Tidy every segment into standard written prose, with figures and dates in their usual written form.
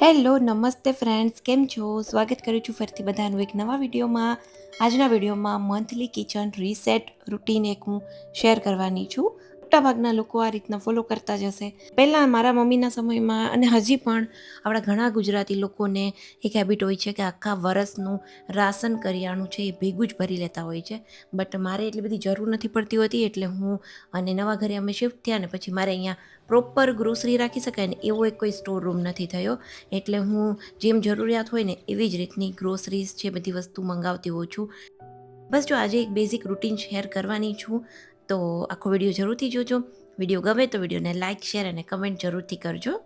Hello નમસ્તે friends, કેમ છો? સ્વાગત કરું છું ફરીથી બધાનું એક નવા વિડીયોમાં. આજના વિડીયોમાં મંથલી કિચન રીસેટ રૂટીન એક હું શેર કરવાની છું. મોટાભાગના લોકો આ રીતના ફોલો કરતા જ હશે. પહેલાં મારા મમ્મીના સમયમાં અને હજી પણ આપણા ઘણા ગુજરાતી લોકોને એક હેબિટ હોય છે કે આખા વરસનું રાશન કરિયાણું છે એ ભેગું જ ભરી લેતા હોય છે. બટ મારે એટલી બધી જરૂર નથી પડતી હોતી, એટલે હું અને નવા ઘરે અમે શિફ્ટ થયા ને પછી મારે અહીંયા પ્રોપર ગ્રોસરી રાખી શકાય ને એવો એક કોઈ સ્ટોર રૂમ નથી થયો. એટલે હું જેમ જરૂરિયાત હોય ને એવી જ રીતની ગ્રોસરીઝ છે બધી વસ્તુ મંગાવતી હોઉં છું. બસ જો આજે એક બેઝિક રૂટીન શેર કરવાની છું, તો આખો વિડીયો જરૂરથી જોજો. વિડીયો ગમે તો વિડીયોને લાઇક, શેર અને કમેન્ટ જરૂરથી કરજો.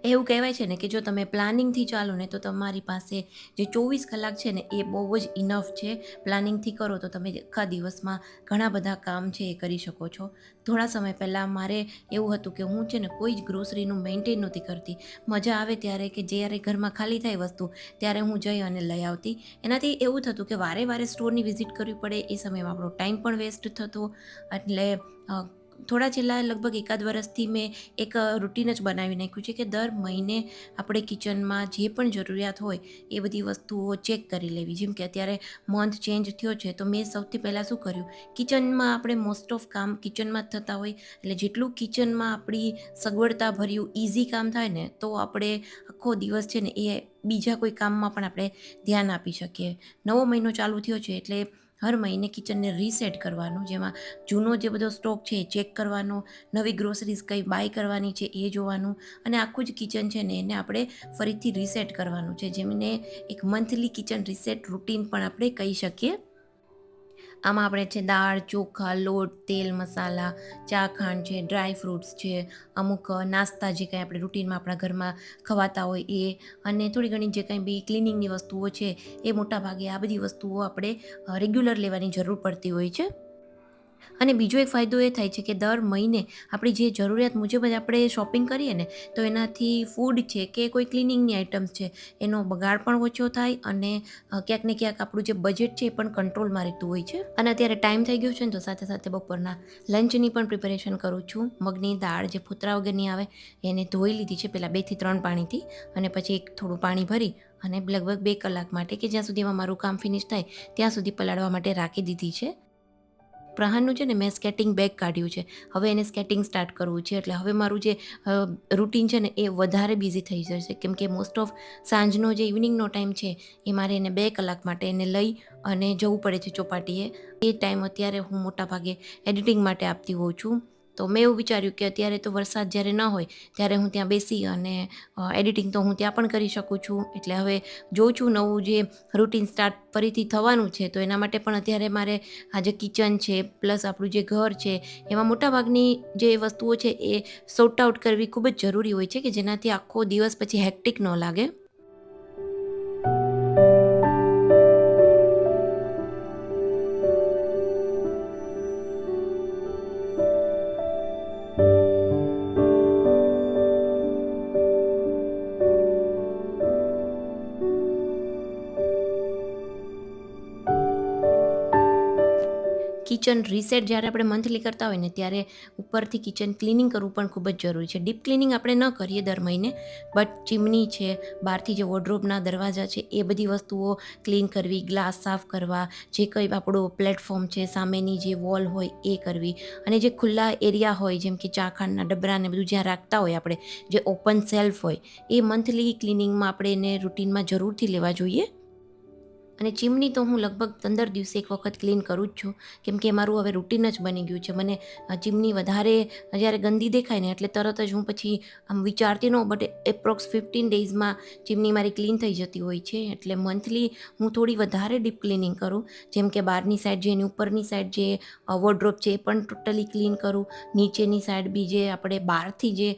એવું કહેવાય છે ને કે જો તમે પ્લાનિંગથી ચાલો ને તો તમારી પાસે જે 24 કલાક છે ને એ બહુ જ ઇનફ છે. પ્લાનિંગથી કરો તો તમે આખા દિવસમાં ઘણા બધા કામ છે એ કરી શકો છો. થોડા સમય પહેલાં મારે એવું હતું કે હું છે ને કોઈ જ ગ્રોસરીનું મેન્ટેન નહોતી કરતી. મજા આવે ત્યારે કે જ્યારે ઘરમાં ખાલી થાય વસ્તુ ત્યારે હું જઈ અને લઈ આવતી. એનાથી એવું થતું કે વારે વારે સ્ટોરની વિઝિટ કરવી પડે, એ સમયમાં આપણો ટાઈમ પણ વેસ્ટ થતો. એટલે થોડા છેલ્લા લગભગ એકાદ વર્ષથી મેં એક રૂટીન જ બનાવી નાખ્યું છે કે દર મહિને આપણે કિચનમાં જે પણ જરૂરિયાત હોય એ બધી વસ્તુઓ ચેક કરી લેવી. જેમ કે અત્યારે મંથ ચેન્જ થયો છે તો મેં સૌથી પહેલાં શું કર્યું, કિચનમાં આપણે મોસ્ટ ઓફ કામ કિચનમાં જ થતા હોય, એટલે જેટલું કિચનમાં આપણી સગવડતા ભર્યું ઇઝી કામ થાય ને તો આપણે આખો દિવસ છે ને એ બીજા કોઈ કામમાં પણ આપણે ધ્યાન આપી શકીએ. નવો મહિનો ચાલુ થયો છે એટલે હર મહિને કિચનને રીસેટ કરવાનું, જેમાં જૂનો જે બધો સ્ટોક છે એ ચેક કરવાનો, નવી ગ્રોસરીઝ કઈ બાય કરવાની છે એ જોવાનું, અને આખું જ કિચન છે ને એને આપણે ફરીથી રીસેટ કરવાનું છે, જેમને એક મંથલી કિચન રીસેટ રૂટીન પણ આપણે કહી શકીએ. આમાં આપણે છે દાળ, ચોખા, લોટ, તેલ, મસાલા, ચા ખાંડ છે, ડ્રાય ફ્રૂટ્સ છે, અમુક નાસ્તા જે કંઈ આપણે રૂટીનમાં આપણા ઘરમાં ખવાતા હોય એ, અને થોડી ઘણી જે કંઈ બી ક્લિનિંગની વસ્તુઓ છે એ મોટાભાગે આ બધી વસ્તુઓ આપણે રેગ્યુલર લેવાની જરૂર પડતી હોય છે. અને બીજો એક ફાયદો એ થાય છે કે દર મહિને આપણી જે જરૂરિયાત મુજબ જ આપણે શોપિંગ કરીએ ને તો એનાથી ફૂડ છે કે કોઈ ક્લિનિંગની આઇટમ્સ છે એનો બગાડ પણ ઓછો થાય, અને ક્યાંક ને ક્યાંક આપણું જે બજેટ છે એ પણ કંટ્રોલમાં રહેતું હોય છે. અને અત્યારે ટાઈમ થઈ ગયો છે ને તો સાથે સાથે બપોરના લંચની પણ પ્રિપેરેશન કરું છું. મગની દાળ જે ફૂતરા વગરની આવે એને ધોઈ લીધી છે પહેલાં 2 થી 3 પાણીથી, અને પછી એક થોડું પાણી ભરી અને લગભગ 2 કલાક માટે કે જ્યાં સુધીમાં મારું કામ ફિનિશ થાય ત્યાં સુધી પલાળવા માટે રાખી દીધી છે. પ્રહારનું છે ને મેં સ્કેટિંગ બેગ કાઢ્યું છે, હવે એને સ્કેટિંગ સ્ટાર્ટ કરવું છે. એટલે હવે મારું જે રૂટીન છે ને એ વધારે બિઝી થઈ જશે, કેમ કે મોસ્ટ ઓફ સાંજનો જે ઇવનિંગનો ટાઈમ છે એ મારે એને 2 કલાક માટે એને લઈ અને જવું પડે છે ચોપાટીએ. એ ટાઈમ અત્યારે હું મોટાભાગે એડિટિંગ માટે આપતી હોઉં છું. તો મેં એવું વિચાર્યું કે અત્યારે તો વરસાદ જ્યારે ન હોય ત્યારે હું ત્યાં બેસી અને એડિટિંગ તો હું ત્યાં પણ કરી શકું છું. એટલે હવે જોઉં છું નવું જે રૂટીન સ્ટાર્ટ ફરીથી થવાનું છે, તો એના માટે પણ અત્યારે મારે આ જે કિચન છે પ્લસ આપણું જે ઘર છે એમાં મોટાભાગની જે વસ્તુઓ છે એ સોર્ટ આઉટ કરવી ખૂબ જ જરૂરી હોય છે, કે જેનાથી આખો દિવસ પછી હેક્ટિક ન લાગે. કિચન રીસેટ જ્યારે આપણે મંથલી કરતા હોય ને ત્યારે ઉપરથી કિચન ક્લિનિંગ કરવું પણ ખૂબ જ જરૂરી છે. ડીપ ક્લિનિંગ આપણે ન કરીએ દર મહિને, બટ ચીમની છે, બહારથી જે વોર્ડરોબના દરવાજા છે એ બધી વસ્તુઓ ક્લીન કરવી, ગ્લાસ સાફ કરવા, જે કંઈ આપણો પ્લેટફોર્મ છે સામેની જે વોલ હોય એ કરવી, અને જે ખુલ્લા એરિયા હોય જેમ કે ચાખાંડના ડબરાને બધું જ્યાં રાખતા હોય આપણે, જે ઓપન સેલ્ફ હોય, એ મંથલી ક્લિનિંગમાં આપણે એને રૂટીનમાં જરૂરથી લેવા જોઈએ. અને ચીમની તો હું લગભગ 15 દિવસે એક વખત ક્લીન કરું જ છું, કેમ કે મારું હવે રૂટીન જ બની ગયું છે. મને ચીમની વધારે જ્યારે ગંદી દેખાય ને એટલે તરત જ હું પછી આમ વિચારતી ન, બટ એપ્રોક્સ 15 ડેઝમાં ચીમની મારી ક્લીન થઈ જતી હોય છે. એટલે મંથલી હું થોડી વધારે ડીપ ક્લિનિંગ કરું, જેમ કે બહારની સાઈડ જે એની ઉપરની સાઈડ જે વોર્ડરોબ છે એ પણ ટોટલી ક્લીન કરું. નીચેની સાઈડ બી જે આપણે બહારથી જે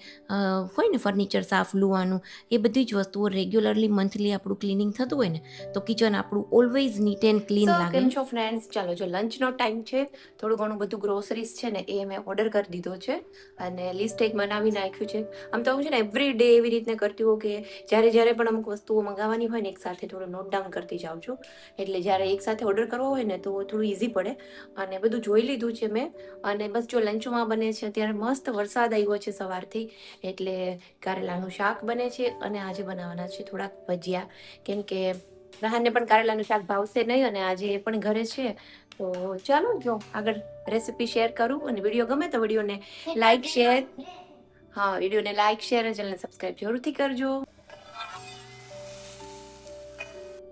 હોય ને ફર્નિચર સાફ લુવાનું, એ બધી જ વસ્તુઓ રેગ્યુલરલી મંથલી આપણું ક્લિનિંગ થતું હોય ને તો કિચન આપણું ઓલવેઝ નીટ એન્ડ ક્લીન સો લાગે. કેમ છો ફ્રેન્ડ્સ? ચાલો, જો લંચનો ટાઈમ છે, થોડું ઘણું બધું ગ્રોસરીઝ છે ને એ મેં ઓર્ડર કરી દીધો છે અને લિસ્ટ એક બનાવી નાખ્યું છે. આમ તો હું છે ને એવરી ડે એવી રીતને કરતી હોઉં કે જ્યારે પણ અમુક વસ્તુઓ મંગાવવાની હોય ને એક સાથે થોડું નોટ ડાઉન કરતી જાઉં છું, એટલે જ્યારે એક સાથે ઓર્ડર કરવો હોય ને તો થોડું ઇઝી પડે. અને બધું જોઈ લીધું છે મેં, અને બસ જો લંચમાં બને છે અત્યારે મસ્ત વરસાદ આવ્યો છે સવારથી, એટલે કારેલાનું શાક બને છે અને આજે બનાવવાના છે થોડાક ભજીયા, કેમ કે રાહાને પણ કારેલાનું શાક ભાવશે નહીં અને આજે એ પણ ઘરે છે. તો ચાલો જો આગળ રેસીપી શેર કરું, અને વિડીયો ગમે તો વિડીયોને લાઈક શેર, વિડીયોને લાઈક શેર અને ચેનલને સબસ્ક્રાઈબ જરૂરથી કરજો.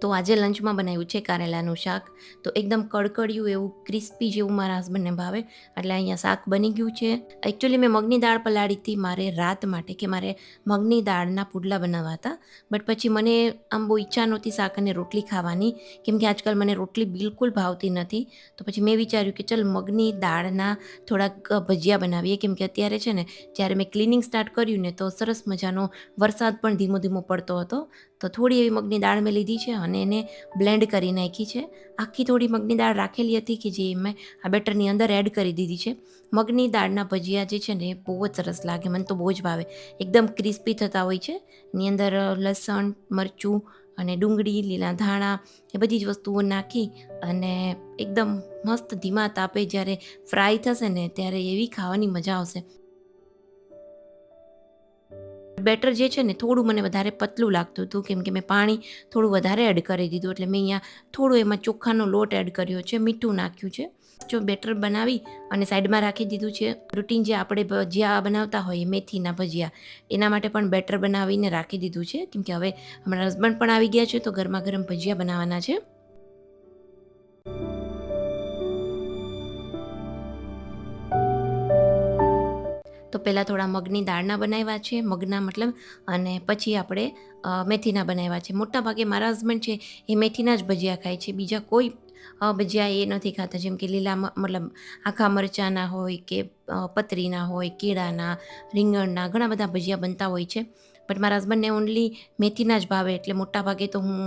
તો આજે લંચમાં બનાવ્યું છે કારેલાનું શાક. તો એકદમ કડકડિયું એવું ક્રિસ્પી જેવું મારા હસબન્ડને ભાવે, એટલે અહીંયા શાક બની ગયું છે. એકચ્યુઅલી મેં મગની દાળ પલાળી હતી મારે રાત માટે, કે મારે મગની દાળના પુડલા બનાવવા હતા. બટ પછી મને આમ બહુ ઈચ્છા નહોતી શાક અને રોટલી ખાવાની, કેમ કે આજકાલ મને રોટલી બિલકુલ ભાવતી નથી. તો પછી મેં વિચાર્યું કે ચલ મગની દાળના થોડાક ભજીયા બનાવીએ, કેમ કે અત્યારે છે ને જ્યારે મેં ક્લિનિંગ સ્ટાર્ટ કર્યું ને તો સરસ મજાનો વરસાદ પણ ધીમો ધીમો પડતો હતો. તો થોડી એવી મગની દાળ મેં લીધી છે અને એને બ્લેન્ડ કરી નાખી છે. આખી થોડી મગની દાળ રાખેલી હતી કે જે મેં આ બેટરની અંદર એડ કરી દીધી છે. મગની દાળના ભજીયા જે છે ને એ બહુ જ સરસ લાગે, મને તો બહુ જ ભાવે. એકદમ ક્રિસ્પી થતા હોય છે. એની અંદર લસણ, મરચું અને ડુંગળી, લીલા ધાણા એ બધી જ વસ્તુઓ નાખી અને એકદમ મસ્ત ધીમા તાપે જ્યારે ફ્રાય થશે ને ત્યારે એવી ખાવાની મજા આવશે. બેટર જે છે ને થોડું મને વધારે પતલું લાગતું હતું, કેમ કે મેં પાણી થોડું વધારે એડ કરી દીધું, એટલે મેં અહીંયા થોડું એમાં ચોખાનો લોટ એડ કર્યો છે, મીઠું નાખ્યું છે. જો બેટર બનાવી અને સાઈડમાં રાખી દીધું છે. રૂટીન જે આપણે ભજીયા બનાવતા હોઈએ મેથીના ભજીયા, એના માટે પણ બેટર બનાવીને રાખી દીધું છે, કેમ કે હવે અમારા હસબન્ડ પણ આવી ગયા છે તો ગરમા ગરમ ભજીયા બનાવવાના છે. તો પહેલાં થોડા મગની દાળના બનાવ્યા છે, મગના મતલબ, અને પછી આપણે મેથીના બનાવ્યા છે. મોટાભાગે મારા હસબન્ડ છે એ મેથીના જ ભજીયા ખાય છે, બીજા કોઈ ભજીયા એ નથી ખાતા, જેમ કે લીલા મતલબ આખા મરચાંના હોય કે પતરીના હોય, કેળાના, રીંગણના, ઘણા બધા ભજીયા બનતા હોય છે. બટ મારા હસબન્ડને ઓનલી મેથીના જ ભાવે, એટલે મોટાભાગે તો હું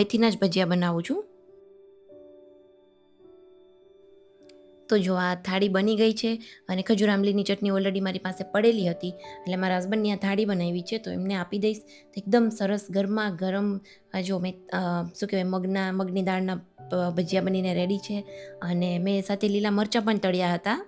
મેથીના જ ભજીયા બનાવું છું. તો જો આ થાળી બની ગઈ છે, અને ખજૂર આમલીની ચટણી ઓલરેડી મારી પાસે પડેલી હતી, એટલે મારા હસબન્ડની આ થાળી બનાવી છે તો એમને આપી દઈશ. એકદમ સરસ ગરમા ગરમ જો મેં શું કહેવાય મગની દાળના ભજીયા બનીને રેડી છે, અને મેં સાથે લીલા મરચાં પણ તળ્યા હતા.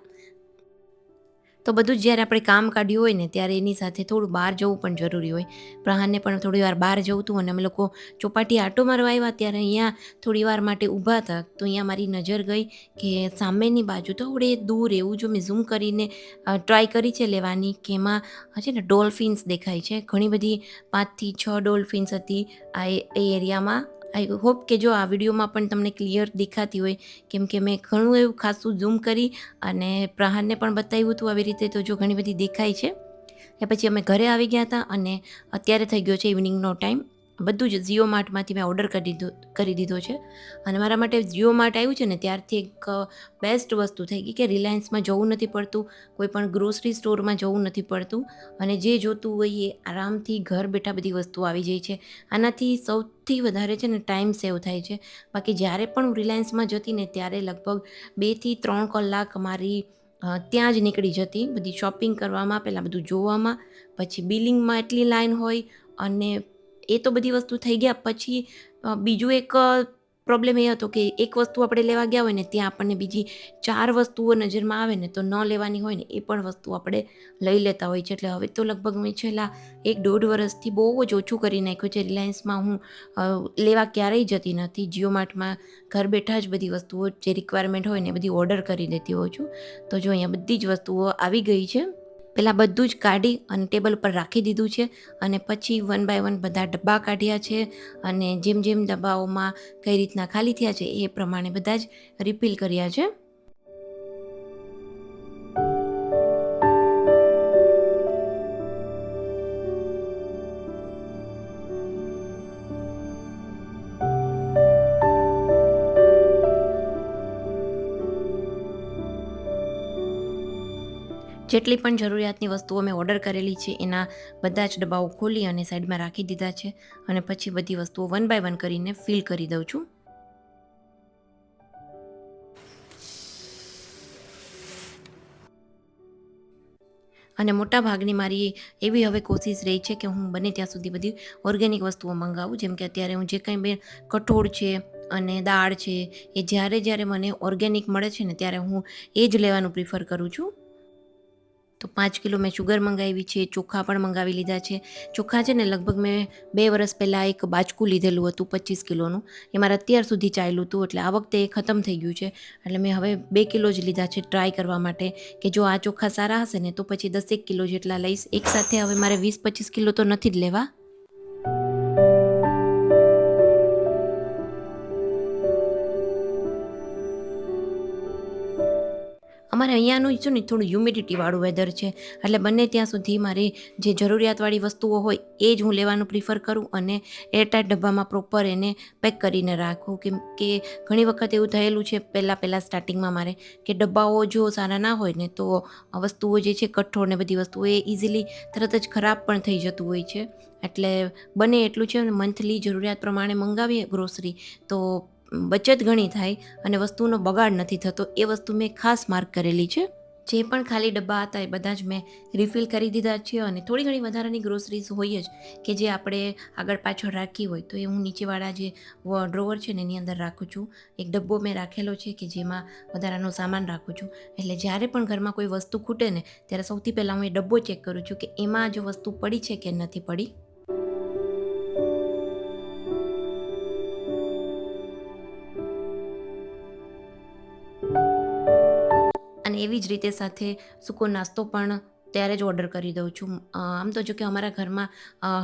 તો બધું જ જ્યારે આપણે કામ કાઢ્યું હોય ને ત્યારે એની સાથે થોડું બહાર જવું પણ જરૂરી હોય. પ્રહારને પણ થોડી વાર બહાર જવું હતું, અને અમે લોકો ચોપાટી આટો મારવા આવ્યા ત્યારે અહીંયા થોડી વાર માટે ઊભા હતા. તો અહીંયા મારી નજર ગઈ કે સામેની બાજુ થોડે દૂર એવું, જો મેં ઝૂમ કરીને ટ્રાય કરી છે લેવાની, કે એમાં છે ને ડોલ્ફિન્સ દેખાય છે. ઘણી બધી 5 થી 6 ડોલ્ફિન્સ હતી એ એરિયામાં. આઈ હોપ કે જો આ વિડીયોમાં પણ તમને ક્લિયર દેખાતી હોય, કેમ કે મેં ઘણું એવું ખાસું ઝૂમ કરી અને પ્રહારને પણ બતાવ્યું હતું આવી રીતે. તો જો ઘણી બધી દેખાય છે. એ પછી અમે ઘરે આવી ગયા હતા, અને અત્યારે થઈ ગયો છે ઇવનિંગનો ટાઈમ. બધું જ જીઓ માર્ટમાંથી મેં ઓર્ડર કરી દીધો છે, અને મારા માટે જીઓ માર્ટ આવ્યું છે ને ત્યારથી એક બેસ્ટ વસ્તુ થઈ ગઈ કે રિલાયન્સમાં જવું નથી પડતું, કોઈ પણ ગ્રોસરી સ્ટોરમાં જવું નથી પડતું, અને જે જોતું હોય એ આરામથી ઘર બેઠા બધી વસ્તુઓ આવી જાય છે. આનાથી સૌથી વધારે છે ને ટાઈમ સેવ થાય છે. બાકી જ્યારે પણ હું રિલાયન્સમાં જતી ને ત્યારે લગભગ 2 થી 3 કલાક મારી ત્યાં જ નીકળી જતી, બધી શોપિંગ કરવામાં, પહેલાં બધું જોવામાં, પછી બિલિંગમાં એટલી લાઈન હોય. અને એ તો બધી વસ્તુ થઈ ગયા. પછી બીજું એક પ્રોબ્લેમ એ હતો કે એક વસ્તુ આપણે લેવા ગયા હોય ને ત્યાં આપણને બીજી 4 વસ્તુઓ નજરમાં આવે ને તો ન લેવાની હોય ને એ પણ વસ્તુ આપણે લઈ લેતા હોય છે. એટલે હવે તો લગભગ મેં છેલ્લા 1-1.5 વર્ષથી બહુ જ ઓછું કરી નાખ્યું છે. રિલાયન્સમાં હું લેવા ક્યારેય જતી નથી. જીઓ માર્ટમાં ઘર બેઠા જ બધી વસ્તુઓ જે રિક્વાયરમેન્ટ હોય ને બધી ઓર્ડર કરી દેતી હોઉં છું. તો જો અહીંયા બધી જ વસ્તુઓ આવી ગઈ છે. પહેલાં બધું જ કાઢી અને ટેબલ પર રાખી દીધું છે, અને પછી 1 બાય 1 બધા ડબ્બા કાઢ્યા છે, અને જેમ જેમ ડબ્બાઓમાં કઈ રીતના ખાલી થયા છે એ પ્રમાણે બધા જ રિફિલ કર્યા છે. જેટલી પણ જરૂરિયાતની વસ્તુઓ મેં ઓર્ડર કરેલી છે એના બધા જ ડબ્બાઓ ખોલી અને સાઈડમાં રાખી દીધા છે, અને પછી બધી વસ્તુઓ 1 બાય 1 કરીને ફિલ કરી દઉં છું. અને મોટા ભાગની મારી એવી હવે કોશિશ રહી છે કે હું બને ત્યાં સુધી બધી ઓર્ગેનિક વસ્તુઓ મંગાવું. જેમ કે અત્યારે હું જે કંઈ બી કઠોળ છે અને દાળ છે એ જ્યારે મને ઓર્ગેનિક મળે છે ને ત્યારે હું એ જ લેવાનું પ્રિફર કરું છું. તો 5 કિલો મેં શુગર મંગાવી છે, ચોખા પણ મંગાવી લીધા છે. ચોખા છે ને લગભગ મેં 2 વર્ષ પહેલાં એક બાચકું લીધેલું હતું 25 કિલોનું. એ મારે અત્યાર સુધી ચાલ્યું હતું, એટલે આ વખતે એ ખતમ થઈ ગયું છે. એટલે મેં હવે 2 કિલો જ લીધા છે ટ્રાય કરવા માટે કે જો આ ચોખા સારા હશે ને તો પછી 10 કિલો જેટલા લઈશ. એકસાથે હવે મારે 20-25 કિલો તો નથી જ લેવા. અમારે અહીંયાનું છે ને થોડું હ્યુમિડિટીવાળું વેધર છે, એટલે બને ત્યાં સુધી મારી જે જરૂરિયાતવાળી વસ્તુઓ હોય એ જ હું લેવાનું પ્રિફર કરું અને એરટાઈટ ડબ્બામાં પ્રોપર એને પેક કરીને રાખું. કેમ કે ઘણી વખત એવું થયેલું છે પહેલાં સ્ટાર્ટિંગમાં મારે કે ડબ્બાઓ જો સારા ના હોય ને તો વસ્તુઓ જે છે કઠોળ ને બધી વસ્તુઓ એ ઇઝીલી તરત જ ખરાબ પણ થઈ જતું હોય છે. એટલે બને એટલું છે ને મંથલી જરૂરિયાત પ્રમાણે મંગાવીએ ગ્રોસરી તો બચત ઘણી થાય અને વસ્તુનો બગાડ નથી થતો. એ વસ્તુ મેં ખાસ માર્ક કરેલી છે. જે પણ ખાલી ડબ્બા હતા એ બધા જ મેં રિફિલ કરી દીધા છે અને થોડી ઘણી વધારાની ગ્રોસરીઝ હોય જ કે જે આપણે આગળ પાછળ રાખી હોય તો એ હું નીચેવાળા જે ડ્રોવર છે ને એની અંદર રાખું છું. એક ડબ્બો મેં રાખેલો છે કે જેમાં વધારાનો સામાન રાખું છું. એટલે જ્યારે પણ ઘરમાં કોઈ વસ્તુ ખૂટે ને ત્યારે સૌથી પહેલાં હું એ ડબ્બો ચેક કરું છું કે એમાં જો વસ્તુ પડી છે કે નથી પડી. અને એવી જ રીતે સાથે સૂકો નાસ્તો પણ ત્યારે જ ઓર્ડર કરી દઉં છું. આમ તો જો કે અમારા ઘરમાં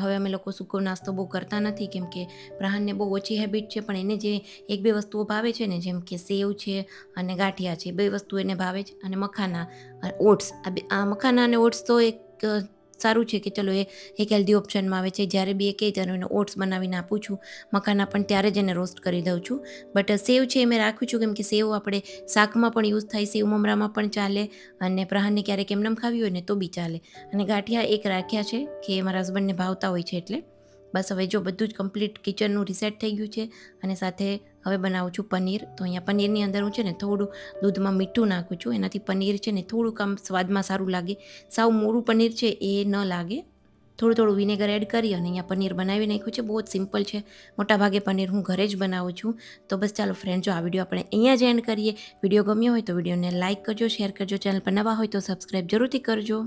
હવે અમે લોકો સૂકો નાસ્તો બહુ કરતા નથી, કેમ કે પ્રહાનને બહુ ઓછી હેબિટ છે. પણ એને જે 1-2 વસ્તુઓ ભાવે છે ને, જેમ કે સેવ છે અને ગાંઠિયા છે, 2 વસ્તુ એને ભાવે છે. અને મખાના, ઓટ્સ, આ મખાના અને ઓટ્સ તો એક સારું છે કે ચલો એ એક હેલ્ધી ઓપ્શનમાં આવે છે. જ્યારે બી એ કહે ત્યારે એને ઓટ્સ બનાવીને આપું છું. મખાના પણ ત્યારે જ એને રોસ્ટ કરી દઉં છું. બટ સેવ છે એ મેં રાખ્યું છું કેમ કે સેવ આપણે શાકમાં પણ યુઝ થાય, સેવ મમરામાં પણ ચાલે અને પ્રહાનને ક્યારેક એમનેમ ખાવી હોય ને તો બી ચાલે. અને ગાંઠિયા એક રાખ્યા છે કે મારા હસબન્ડને ભાવતા હોય છે. એટલે બસ હવે જો બધું જ કમ્પ્લીટ કિચનનું રિસેટ થઈ ગયું છે. અને સાથે હવે બનાવું છું પનીર. તો અહીંયા પનીરની અંદર હું છે ને થોડું દૂધમાં મીઠું નાખું છું, એનાથી પનીર છે ને થોડુંક આમ સ્વાદમાં સારું લાગે. સાવ મોરું પનીર છે એ ન લાગે. થોડું વિનેગર એડ કરી અને અહીંયા પનીર બનાવી નાખ્યું છે. બહુ જ સિમ્પલ છે. મોટાભાગે પનીર હું ઘરે જ બનાવું છું. તો બસ ચાલો ફ્રેન્ડ, જો આ વિડીયો આપણે અહીંયા જ એન્ડ કરીએ. વિડીયો ગમ્યો હોય તો વિડીયોને લાઇક કરજો, શેર કરજો. ચેનલ પર નવા હોય તો સબસ્ક્રાઈબ જરૂરથી કરજો.